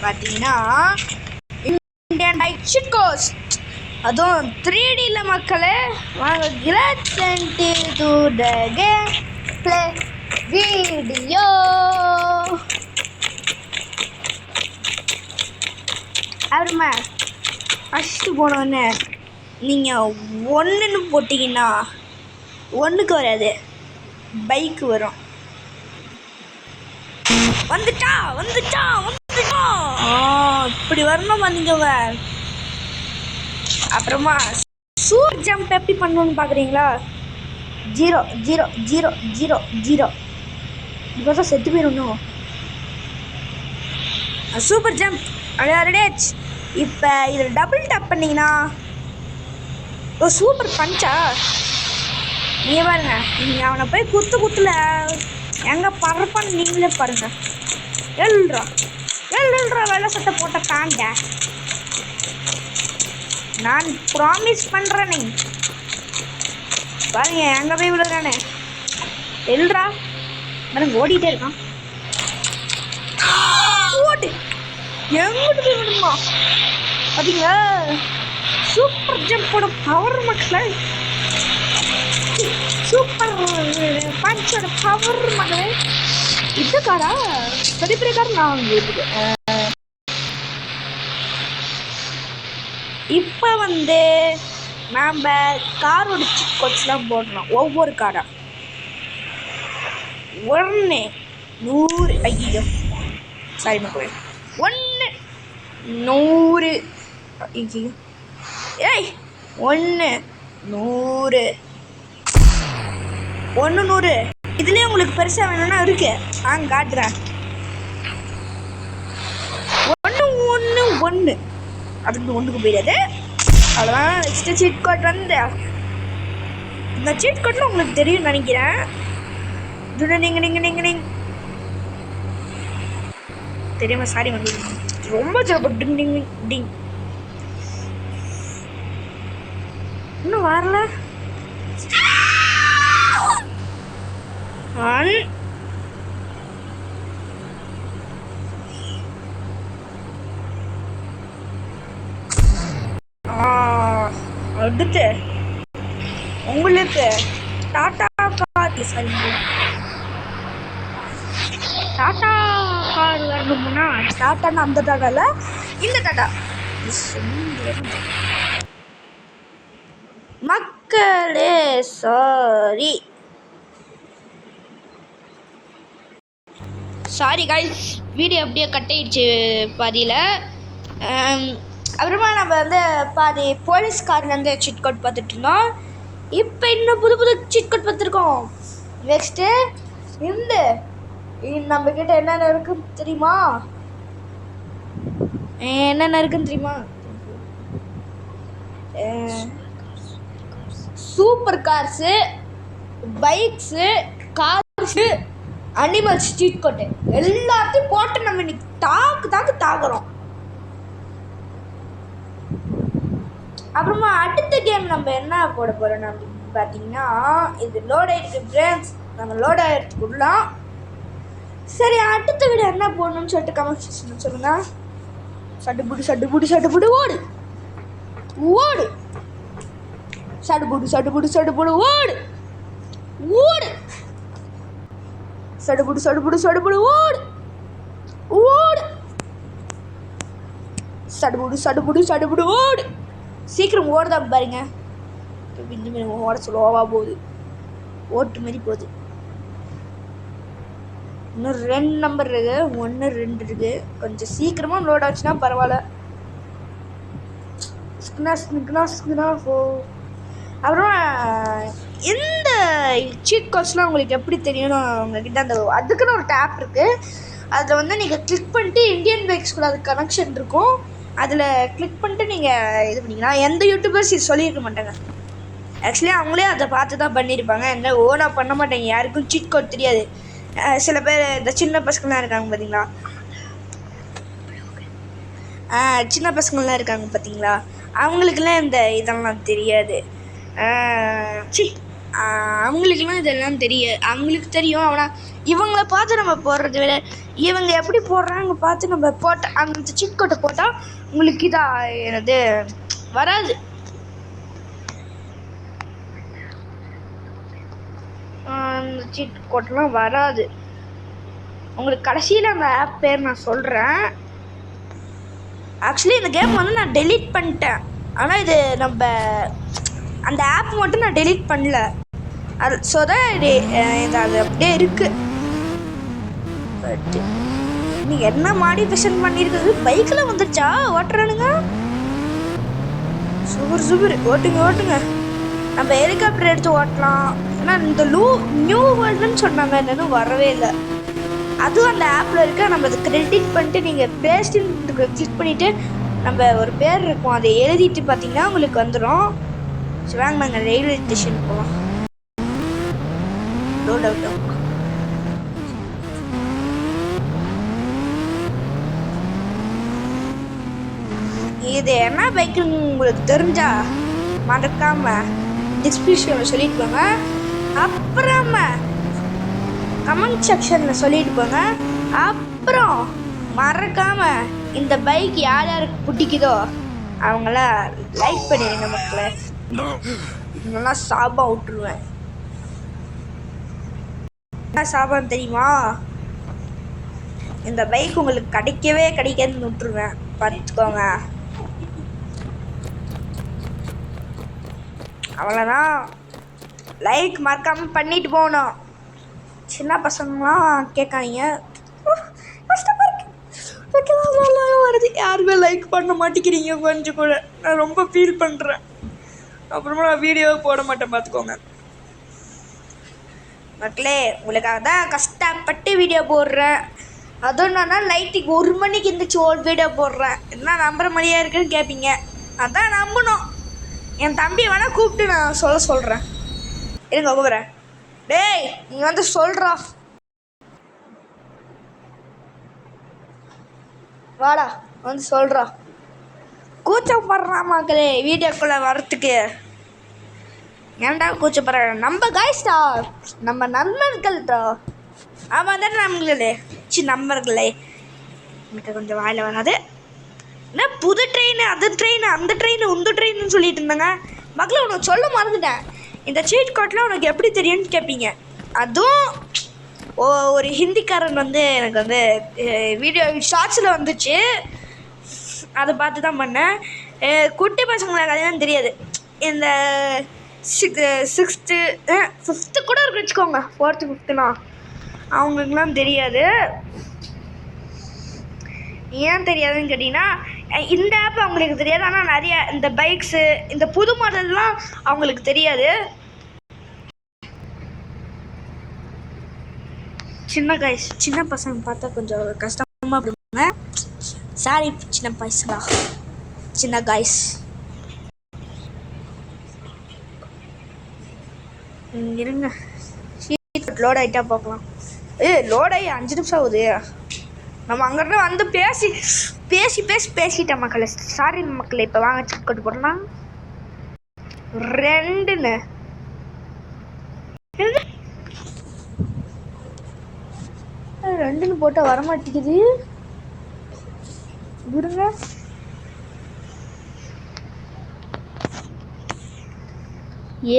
பார்த்தீங்கன்னா Indian seat quotes, அதுவும் 3Dல மக்களே. வாங்க grads to the game play video. அப்புறமா ஃபஸ்ட்டு போனோடனே நீங்கள் ஒன்றுன்னு போட்டிங்கன்னா ஒன்றுக்கு வராது, பைக்கு வரும். வந்துட்டா இப்படி வரணுமா நீங்க. அப்புறமா சூப்பர் ஜம்ப் எப்படி பண்ணணும்னு பார்க்குறீங்களா? 0 0 0 0 0 இப்போ தான் செத்து போயிடணும். சூப்பர் ஜம்ப் ரெடியாச்சு. இப்போ இதில் டபுள் டேப் பண்ணிங்கன்னா சூப்பர் பஞ்சா. நீங்கள் பாருங்க, நீங்கள் அவனை போய் குத்துல எங்கே பறப்பான்னு நீங்களே பாருங்க. எழுறா வெள்ளை சட்டை போட்ட பேண்ட நான் ப்ராமிஸ் பண்ணுறேன். நீ பாருங்க எங்கே போய் விழுறானே. எழுறா பாருங்க, ஓடிட்டே இருக்கான். ஓடு எங்கிட்டு போய் விடுமா பார்த்தீங்களா? சூப்பர் ஜம்போட பவர் மக்களே, சூப்பர் பஞ்சோட பவர் மகளே. இந்த காரா பெரிய பெரிய கார் நான் உங்களுக்கு. இப்போ நாம் காரோட சீட் கோட்ஸ்லாம் போடணும். ஒவ்வொரு காரா 1 100. ஐயோ சாரி மக்களே, 1 100. ஐயோ ஏய் 1 100 1 100. இதுலேயே உங்களுக்கு பெருசாக வேணும்னா இருக்கு, நான் காட்டுறேன். 1 1 1 அதுக்கு ஒன்றுக்கு போயிடாது. அவ்வளோதான். நெக்ஸ்ட்டு சீட் கோட் இந்த சீட் கோட்டில் உங்களுக்கு தெரியும் நினைக்கிறேன். நீங்கள் தெரியுமா? சாரி ரொம்ப சிறப்பு. டிங் டிங் இன்னும் வரல. அடுத்து உங்களுக்கு டாடா கார், டாடா கார் வேணும்னா டாட்டான்னு அந்த டாட்டால இந்த டாட்டா மக்களே. சாரி காய்ஸ், வீடியோ அப்படியே கட் ஆயிடுச்சு பாதியில். அப்புறமா நம்ம பாதி போலீஸ்கார்லேருந்து சீட் கோட் பார்த்துட்டு இருந்தோம். இப்போ இன்னும் புது சீட் கோட் பார்த்துருக்கோம். நெக்ஸ்ட்டு நம்மக்கிட்ட என்னென்ன இருக்குன்னு தெரியுமா? Super cars, bikes, cars, animals seat coat எல்லாத்தையும் போட்டு நம்ம இன்னைக்கு தாக்குறோம். அப்புறமா அடுத்த கேம் நம்ம என்ன போட போகிறோம் அப்படின்னு பார்த்தீங்கன்னா, இது லோட் ஆகிருக்கு ஃப்ரெண்ட்ஸ். நம்ம லோட் ஆகிருக்குலாம். சரி, அடுத்த வீடியோ என்ன போடணும்னு சொல்லிட்டு கமெண்ட் செக்ஷன் சொல்லுங்க. சட்டுப்புடு ஓடு ஓடு, சடுபுடு ஓடு ஓடு, சடுபுடு ஓடு ஓடு, சடுபுடு ஓடு. சீக்கிரம் ஓடுதான் பாருங்க. ஓட ஸ்லோவா போகுது, ஓட்டு மாரி போகுது. இன்னும் 2 நம்பர் இருக்கு, 1 2 இருக்கு. கொஞ்சம் சீக்கிரமாக லோட் ஆச்சுன்னா பரவாயில்ல. அப்புறம் இந்த சீட் கோட்ஸ்லாம் உங்களுக்கு எப்படி தெரியும்னு உங்ககிட்ட அதுக்குன்னு ஒரு டேப் இருக்குது. அதில் நீங்கள் கிளிக் பண்ணிட்டு இந்தியன் பைக்ஸ் கூட அது கனெக்ஷன் இருக்கும். அதில் கிளிக் பண்ணிட்டு நீங்கள் இது பண்ணிங்கன்னா, எந்த யூடியூபர்ஸ் இது சொல்லியிருக்க மாட்டாங்க. ஆக்சுவலி அவங்களே அதை பார்த்து தான் பண்ணியிருப்பாங்க. என்ன ஓனாக பண்ண மாட்டாங்க, யாருக்கும் சீட் கோட் தெரியாது. சில பேர் இந்த சின்ன பசங்களாம் இருக்காங்க பார்த்தீங்களா, சின்ன பசங்கள்லாம் இருக்காங்க பார்த்தீங்களா, அவங்களுக்கெல்லாம் இந்த இதெல்லாம் தெரியாது. அவங்களுக்குலாம் இதெல்லாம் அவங்களுக்கு தெரியும். ஆனால் இவங்கள பார்த்து நம்ம போடுறத விட இவங்க எப்படி போடுறாங்க பார்த்து நம்ம போட்டால் அந்த சீட் கோட்டை போட்டால் உங்களுக்கு என்னது வராது. அந்த சீட் கோட்டெலாம் வராது உங்களுக்கு. கடைசியில் அந்த ஆப் பேர் நான் சொல்கிறேன். ஆக்சுவலி இந்த கேம் வந்து நான் டெலீட் பண்ணிட்டேன். ஆனால் இது நம்ம அந்த ஆப் மட்டும் நான் டெலீட் பண்ணல. அது ஸோ தான் இது அது அப்படியே இருக்குது. பட் நீங்கள் என்ன மாடிஃபிகேஷன் பண்ணியிருக்குது? பைக்கில் வந்துச்சா ஓட்டுறானுங்க? சூப்பர் ஓட்டுங்க. நம்ம ஹெலிகாப்டர் எடுத்து ஓட்டலாம். ஆனால் இந்த நியூ வேர்ல்டுன்னு சொன்னாங்க, என்னன்னு வரவே இல்லை. அதுவும் அந்த ஆப்பில் இருக்க. நம்ம அதை கிரெடிட் பண்ணிட்டு நீங்கள் பேஸ்ட்டுன்னு கிளிக் பண்ணிவிட்டு நம்ம ஒரு பேர் இருக்கும், அதை எழுதிட்டு பார்த்தீங்கன்னா உங்களுக்கு வந்துடும். ஸோ வாங்க நாங்கள் ரயில்வே ஸ்டேஷன் போகலாம். லோட் அவுட் ஆகும். இது என்ன பைக்குன்னு உங்களுக்கு தெரிஞ்சா மறக்காம டிஸ்கிரிப்ஷனில் சொல்லிட்டு போங்க. அப்புறமா கமெண்ட் செக்ஷனில் சொல்லிட்டு போங்க. அப்புறம் மறக்காமல் இந்த பைக் யார் யாருக்கு பிடிக்குதோ அவங்களாம் லைக் பண்ணிடுங்க மக்களே. நல்லா சாபம் விட்டுருவேன். என்ன சாபம் தெரியுமா? இந்த பைக் உங்களுக்கு கிடைக்காதுன்னு விட்டுருவேன், பார்த்துக்கோங்க. அவ்வளோதான். லைக் மறக்காமல் பண்ணிட்டு போகணும். சின்ன பசங்களாம் கேட்காதீங்க, வருது, யாருமே லைக் பண்ண மாட்டேங்கிறீங்க கொஞ்சம் கூட. நான் ரொம்ப ஃபீல் பண்ணுறேன். அப்புறமா நான் வீடியோவை போட மாட்டேன், பார்த்துக்கோங்க மக்களே. உங்களுக்காக தான் கஷ்டப்பட்டு வீடியோ போடுறேன். அதுவும் நான் நைட்டுக்கு 1 மணிக்கு இருந்துச்சு வீடியோ போடுறேன். என்ன நம்புற மாதிரியா இருக்குன்னு கேட்பீங்க. அதான் நம்பணும். என் தம்பி வேணால் கூப்பிட்டு நான் சொல்கிறேன். இருங்க கூப்பிட்றேன். டேய் நீ வந்து சொல்கிறா, வாடா வந்து சொல்கிறா. கூச்சப்படுறான் மக்களே வீடியோக்குள்ளே வரத்துக்கு. ஏன்டா கூச்சப்படுற? நம்ம காய்ஸ்டா, நம்ம நண்பர்கள்டா. ஆமாம் தானே நம்மளே நண்பர்களே. எனக்கு கொஞ்சம் வாயில் வராது. என்ன புது ட்ரெயின், அது ட்ரெயின், அந்த ட்ரெயின், இந்த ட்ரெயின்னு சொல்லிட்டு இருந்தாங்க மக்களை. உனக்கு சொல்ல மறந்துட்டேன். இந்த சீட் கோட்லாம் உனக்கு எப்படி தெரியும்னு கேட்பீங்க. அதுவும் ஒரு ஹிந்திக்காரன் வந்து எனக்கு வந்து வீடியோ ஷார்ட்ஸில் வந்துச்சு, அதை பார்த்து தான் பண்ணேன். குட்டி பசங்களுக்கு அதெல்லாம் தெரியாது. இந்த 6th 5th கூட இருக்கு வச்சுக்கோங்க, 4th 5thனா அவங்களுக்குலாம் தெரியாது. ஏன் தெரியாதுன்னு கேட்டிங்கன்னா, இந்த ஆப் அவங்களுக்கு தெரியாது. ஆனால் நிறைய இந்த பைக்ஸு, இந்த புது மாடல்லாம் அவங்களுக்கு தெரியாது. சின்ன பசங்க பார்த்தா கொஞ்சம் கஷ்டமாக இருக்குங்க. சாரி சின்ன பசங்களா, சின்ன காய்ஸ். இருங்க, லோட் ஆகிட்டா பார்க்கலாம். லோட் ஆகி 5 நிமிஷம் ஆகுது. நம்ம அங்கிட்ட வந்து பேசிட்டேன் மக்களே. சாரி மக்களே. இப்போ வாங்க செக் கொண்டு போடலாம். 2ன்னு போட்டால் வரமாட்டேங்குது. இருங்க,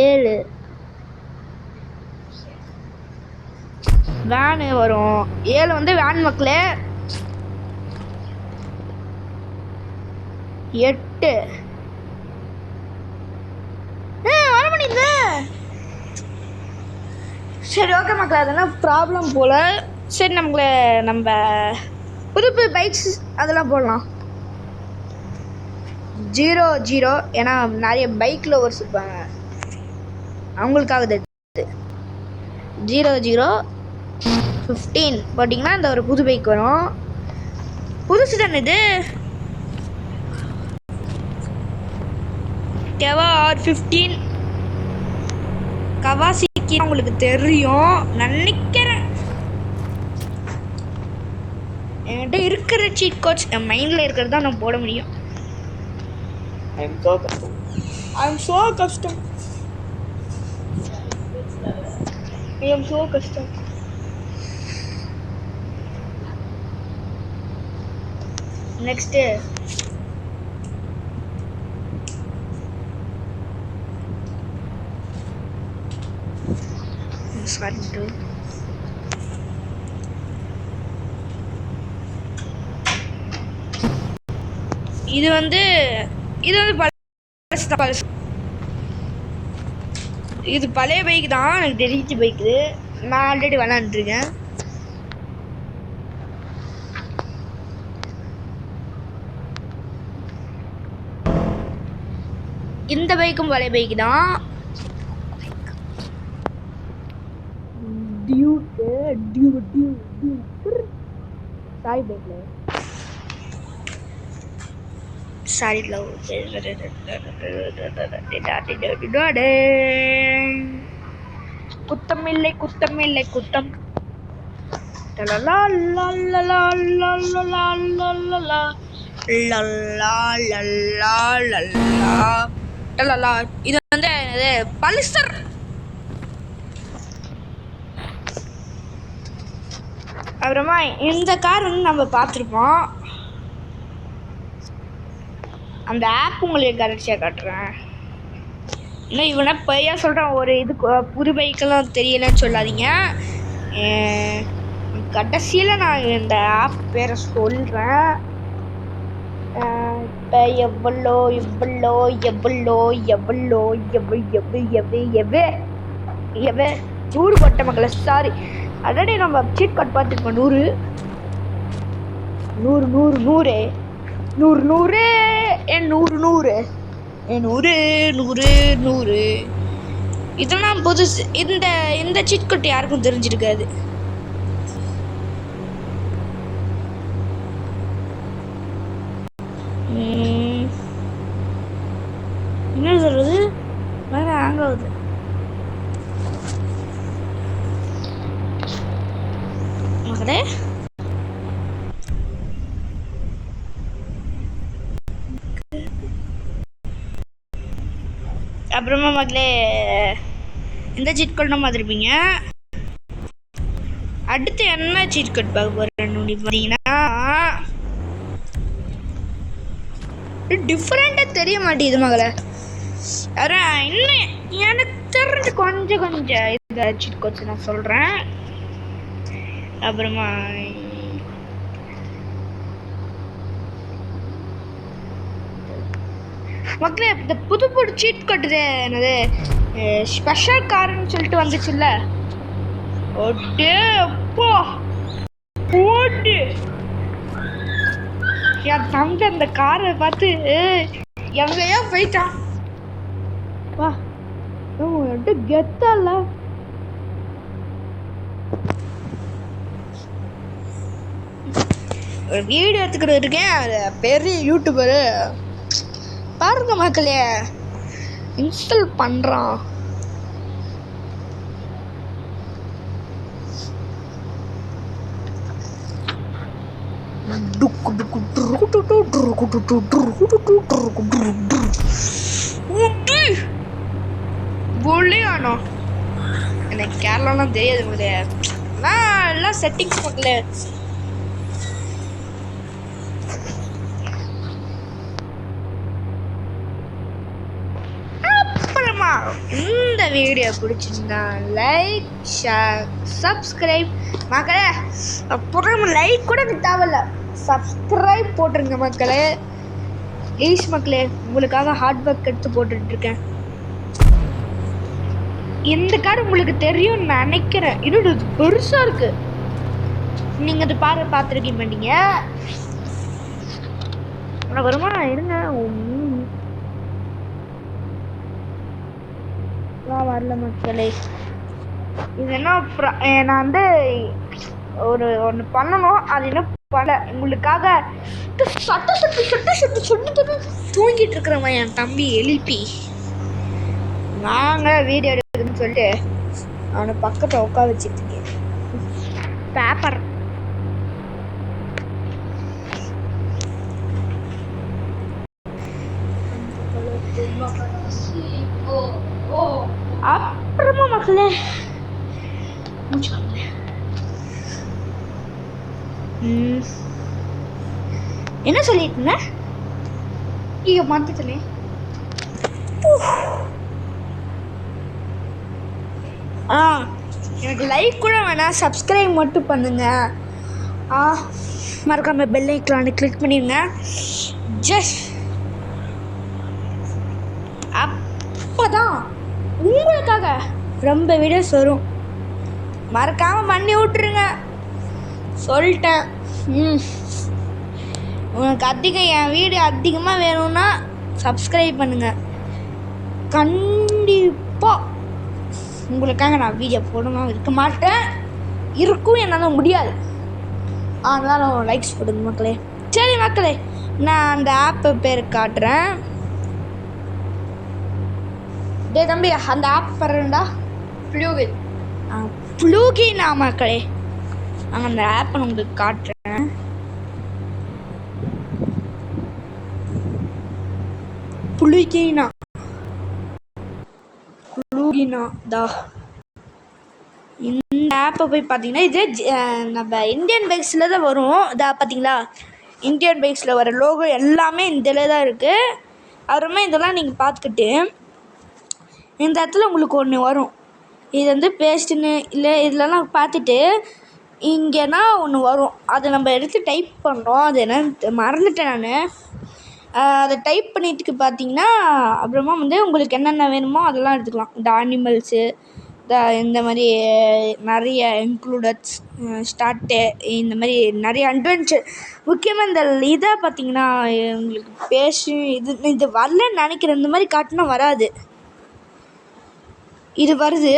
ஏழு வேனு வரும். 7 வந்து வேன் மக்களே. 8 வர முடியுது. சரி ஓகே மக்களே, அதெல்லாம் ப்ராப்ளம் போல். சரி நம்ம புது பைக்ஸ் அதெல்லாம் போடலாம். 0 ஏன்னா நிறைய பைக் லவர்ஸ் இருப்பாங்க, அவங்களுக்காக 00 15 போட்டிங்கன்னா இந்த ஒரு புது பைக் வரும். புதுசு தானே இது. கெவா R15 கவாசிக்கு உங்களுக்கு தெரியும் நினைக்கிறேன். என்கிட்ட இருக்கிற சீட் கோட்ஸ் என் மைண்டில் இருக்கிறது தான் நான் போட முடியும். I'm so custom. I am so கஷ்டம். நெக்ஸ்ட் சாரி இது வந்து இது பழைய பைக் தான், எனக்கு தெரிஞ்ச பைக்கு. நான் ஆல்ரெடி விளாண்டுருக்கேன். இந்த பைக்கும் பழைய பைக் தான். சாரி பைக்ல சாரி லவ் குத்தமில்லை குத்தமில்லை குத்தம். இது வந்து பல்சர். அப்புறமா இந்த கார் வந்து நம்ம பார்த்துருப்போம். அந்த ஆப் உங்களுக்கு கரெக்டாக காட்டுறேன். இன்னும் இவனை பையா சொல்கிறேன். ஒரு இது புது பைக்கெல்லாம் தெரியலன்னு சொல்லாதீங்க. கடைசியில் நான் இந்த ஆப் பேரை சொல்கிறேன். இப்போ எவ்வளோ எவ்வளோ எவ்வளோ எவ்வளோ எவ்வளோ 100 போட்ட மக்களை. சாரி, ஆல்ரெடி நம்ம சீட் கார்டு பார்த்துருப்போம். 100 100 100 100 100 100 என் 100 100 என் 100 100 100. இதெல்லாம் புதுசு. இந்த சீட் கார்டு யாருக்கும் தெரிஞ்சிருக்காது. என்ன சொல்றது, வேற ஹேங் ஆகுது. மகளே அப்புறமா மகளே இந்த சீட் கோட் நம்ம பார்த்துருப்பீங்க. அடுத்து என்ன சீட் கோட் பார்க்க போகிறேன்னு பார்த்தீங்கன்னா டிஃப்ரெண்ட்டாக தெரிய மாட்டேங்குது மகளே. இன்னும் எனக்கு தெரிஞ்சு கொஞ்சம் இந்த சீட் கோட்ஸ் நான் சொல்கிறேன். அப்புறமா மக்களே இந்த புது சீட் கட்டுது என்னது ஸ்பெஷல் கார்னு சொல்லிட்டு வந்துச்சுல்ல. ஓட்டே அப்போ போட்டு என் தம்பி அந்த காரை பார்த்து எங்கேயா போயிட்டான். வா கெத்தல்ல. ஒரு வீடியோ எடுத்துக்கிட்டு இருக்கேன். பெரிய யூடியூபரு பாருங்க மக்களே, இன்ஸ்டால் பண்றான். எனக்கு கேரளாலாம் தெரியாது. நான் எல்லாம் செட்டிங்ஸ் பண்ணல. இந்த வீடியோ பிடிச்சிருந்தா லைக் ஷேர் சப்ஸ்கிரைப் மக்களே. அப்புறம் லைக் கூட தேவையில்ல, சப்ஸ்கிரைப் போட்டுருங்க மக்களே. ப்ளீஸ் மக்களே, உங்களுக்காக ஹார்ட் ஒர்க் எடுத்து போட்டுட்ருக்கேன். இந்த கார் உங்களுக்கு தெரியும்னு நினைக்கிறேன். இன்னொரு பெருசாக இருக்கு. நீங்கள் அது பார்த்துருக்கீங்க மாட்டீங்க. வருமா இருங்க, வரல மக்களே. இது என்ன நான் வந்து ஒன்று பண்ணணும். அது என்ன பண்ண உங்களுக்காக சொட்டு தூங்கிட்டு இருக்கிறவன் என் தம்பி எழுப்பி நாங்கள் வீடியோ எடுக்குதுன்னு சொல்லிட்டு அவனை பக்கத்தில் உட்கார வச்சுட்டு இருக்கேன். பேப்பர் அப்புறமா மக்களே என்ன சொல்லிட்டு இருந்தேன்? ஐயோ மாத்திட்டனே. எனக்கு லைக் கூட வேணாம், சப்ஸ்கிரைப் மட்டும் பண்ணுங்க. மறக்காம பெல் ஐக்கானை கிளிக் பண்ணிடுங்க. ஜஸ்ட் அப்போதான் உங்களுக்காக ரொம்ப வீடியோஸ் வரும். மறக்காமல் பண்ணி விட்ருங்க, சொல்லிட்டேன். உனக்கு அதிகம் என் வீடியோ அதிகமாக வேணும்னா சப்ஸ்கிரைப் பண்ணுங்கள். கண்டிப்பாக உங்களுக்காக நான் வீடியோ போடாமல் இருக்க மாட்டேன். இருக்கும், என்னால் முடியாது. அதனால லைக்ஸ் போடுங்க மக்களே. சரி மக்களே, நான் அந்த ஆப்பை பேர் காட்டுறேன். டே தம்பி, அந்த ஆப் பாருடா, ப்ளூகினா மக்களே. நாங்கள் அந்த ஆப்பை நான் உங்களுக்கு காட்டுறேன். ப்ளூகினா தா. இந்த ஆப்பை போய் பார்த்தீங்கன்னா இது நம்ம இந்தியன் பைக்ஸில் தான் வரும். இதா பார்த்தீங்களா, இந்தியன் பைக்ஸில் வர லோகோ எல்லாமே இதில் தான் இருக்குது. அப்புறமா இதெல்லாம் நீங்கள் பார்த்துக்கிட்டு இந்த இடத்துல உங்களுக்கு ஒன்று வரும். இது வந்து பேஸ்ட்டுன்னு இல்லை இதெல்லாம் பார்த்துட்டு இங்கேனா ஒன்று வரும். அதை நம்ம எடுத்து டைப் பண்ணுறோம். அது என்னன்னு மறந்துட்டேன் நான். அதை டைப் பண்ணிட்டுக்கு பார்த்தீங்கன்னா அப்புறமா வந்து உங்களுக்கு என்னென்ன வேணுமோ அதெல்லாம் எடுத்துக்கலாம். இந்த அனிமல்ஸு, இந்த மாதிரி நிறைய இன்க்ளூடட்ஸ், ஸ்டார்ட்டு, இந்த மாதிரி நிறைய அட்வென்ச்சர். முக்கியமாக இந்த இதை பார்த்தீங்கன்னா உங்களுக்கு பேஸ்ட்டு இது வரலன்னு நினைக்கிறேன். இந்த மாதிரி காட்டினா வராது, இது வருது.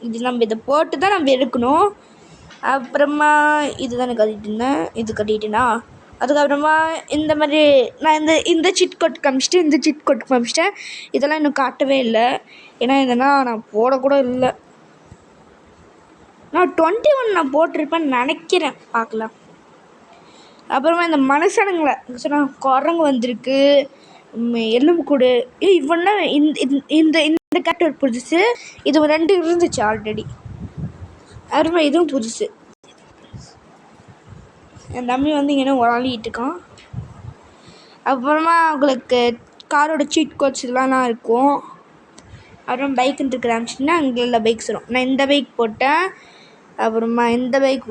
இது நம்ம இதை போட்டு தான் நம்ம எடுக்கணும். அப்புறமா இது தானே கட்டிட்டுருந்தேன், இது கட்டிட்டேனா. அதுக்கப்புறமா இந்த மாதிரி நான் இந்த சிட் கோட் காமிச்சிட்டு இந்த சிட் கோட் காமிச்சிட்டேன். இதெல்லாம் இன்னும் காட்டவே இல்லை, ஏன்னா இதெல்லாம் நான் போடக்கூட இல்லை. நான் 21 நான் போட்டிருப்பேன்னு நினைக்கிறேன், பார்க்கலாம். அப்புறமா இந்த மனுஷனுங்களை சொன்னால் குரங்கு வந்திருக்கு, எலும்பு கூடு. இவன்னா இந்த இந்த கேரக்டர் புதுசு. இது 2 இருந்துச்சு ஆல்ரெடி. அப்புறமா இதுவும் புதுசு. என் தம்பி வந்து இங்கே உராளிட்டு இருக்கான். அப்புறமா உங்களுக்கு காரோட சீட் கோட்ஸ் இதெல்லாம் இருக்கும். அப்புறம் பைக்குன்னு இருக்கிற ஆரம்பிச்சிங்கன்னா அங்கே உள்ள பைக்ஸ் வரும். நான் இந்த பைக் போட்டேன், அப்புறமா இந்த பைக்